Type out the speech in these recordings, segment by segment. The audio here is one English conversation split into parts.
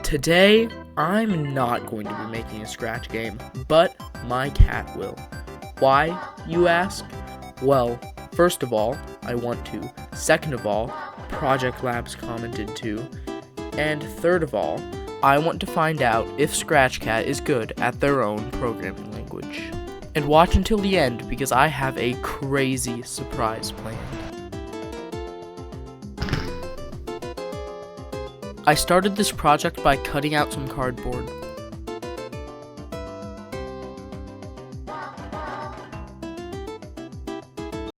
Today, I'm not going to be making a scratch game, but my cat will. Why, you ask? Well, first of all, I want to. Second of all, Project Labs commented too. And third of all, I want to find out if Scratch Cat is good at their own programming language. And watch until the end because I have a crazy surprise planned. I started this project by cutting out some cardboard.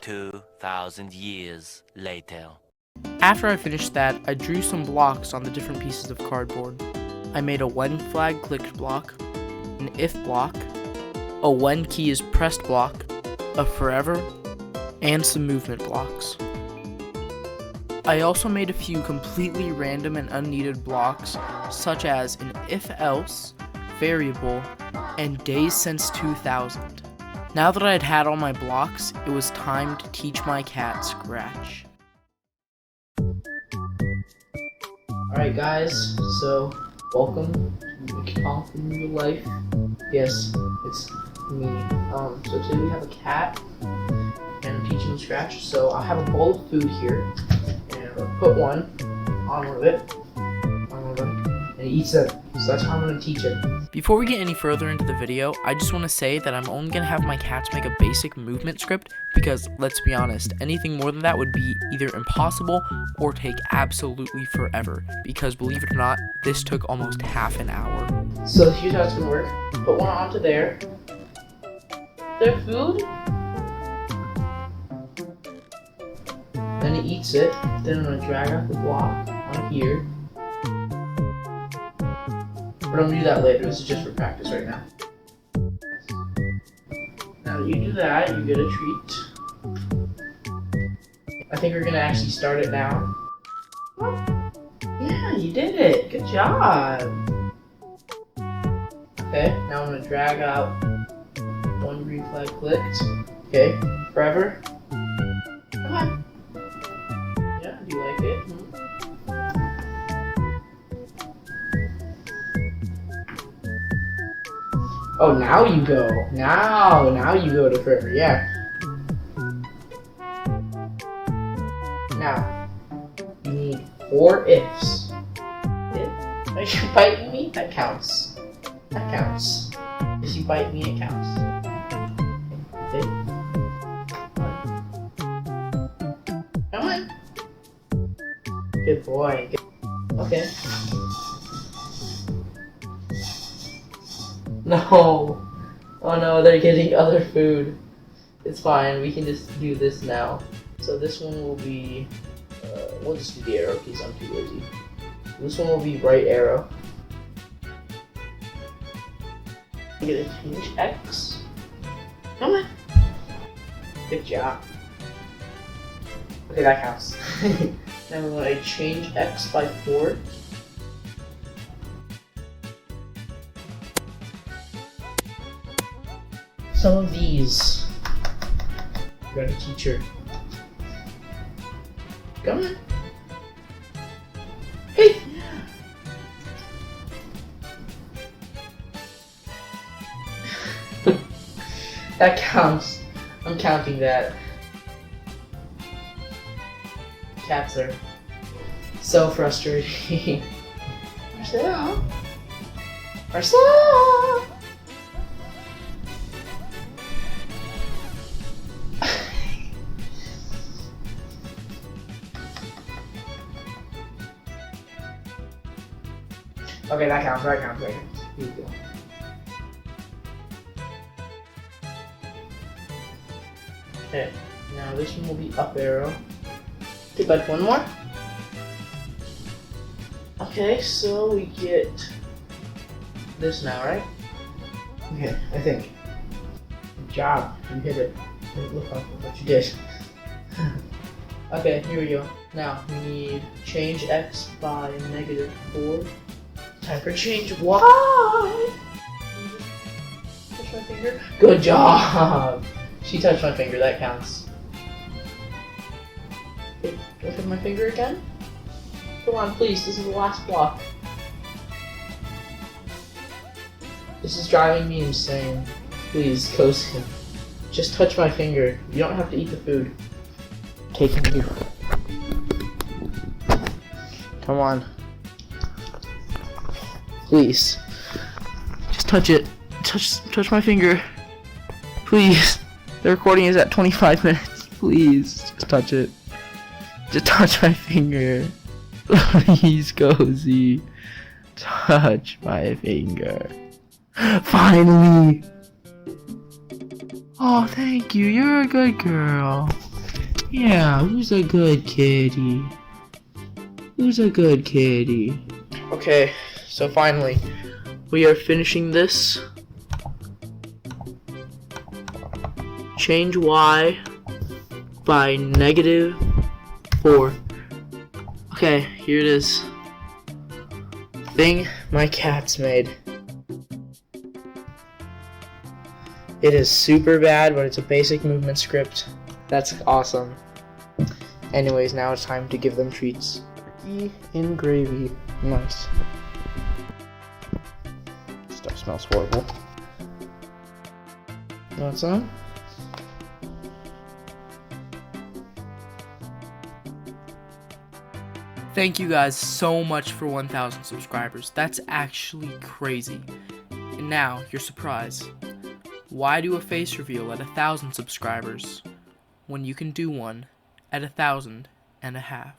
"2,000 years later." After I finished that, I drew some blocks on the different pieces of cardboard. I made a when flag clicked block, an if block, a when key is pressed block, a forever, and some movement blocks. I also made a few completely random and unneeded blocks, such as an if-else, variable, and days since 2000. Now that I had had all my blocks, it was time to teach my cat Scratch. Alright guys, so welcome to McTonk in real life. Yes, it's me. So today we have a cat, and I'm teaching him Scratch. So I have a bowl of food here, and I'm gonna put one on one of them, and he eats it. So that's how I'm gonna teach him. Before we get any further into the video, I just want to say that I'm only gonna have my cats make a basic movement script because, let's be honest, anything more than that would be either impossible or take absolutely forever. Because believe it or not, this took almost half an hour. So here's how it's gonna work. Put one onto there. Their food. Then he eats it. Then I'm gonna drag out the block on here. But I'm gonna do that later. This is just for practice right now. Now that you do that, you get a treat. I think we're gonna actually start it now. Yeah, you did it. Good job. Okay, now I'm gonna drag out one green flag clicked. Okay, forever. Come on. Yeah, do you like it? Oh, now you go. Now you go to forever, yeah. Now, you need 4 ifs. If? Are you biting me? That counts. That counts. If you bite me, it counts. Okay. Come on. Good boy. Okay. No. Oh no, they're getting other food. It's fine, we can just do this now. So this one will be, we'll just do the arrow because I'm too lazy. This one will be right arrow. I'm gonna change X. Come on. Good job. Okay, that counts. Now we're gonna change X by 4. Some of these, we're gonna teach her. Come on. Hey! That counts. I'm counting that. Cats are so frustrating. Marcel! Marcel! Okay, that counts. Here you go. Okay, now this one will be up arrow. Okay, back one more. Okay, so we get this now, right? Okay, I think. Good job. You hit it. Look what you did. Okay, here we go. Now, we need change X by -4. Time for change Y! Touch my finger. Good job! She touched my finger, that counts. Okay, do I touch my finger again? Come on, please, this is the last block. This is driving me insane. Please, Kosin. Just touch my finger. You don't have to eat the food. Taking you. Come on. Please. Just touch it. Touch my finger. Please. The recording is at 25 minutes. Please. Just touch it. Just touch my finger. Please, Cozy. Touch my finger. Finally! Oh, thank you. You're a good girl. Yeah, who's a good kitty? Who's a good kitty? Okay, so finally, we are finishing this. Change y by -4. Okay, here it is. Thing my cat's made. It is super bad, but it's a basic movement script. That's awesome. Anyways, now it's time to give them treats. Turkey in gravy. Nice. Stuff smells horrible. You want some? Thank you guys so much for 1,000 subscribers. That's actually crazy. And now, your surprise. Why do a face reveal at 1,000 subscribers when you can do one at 1,500?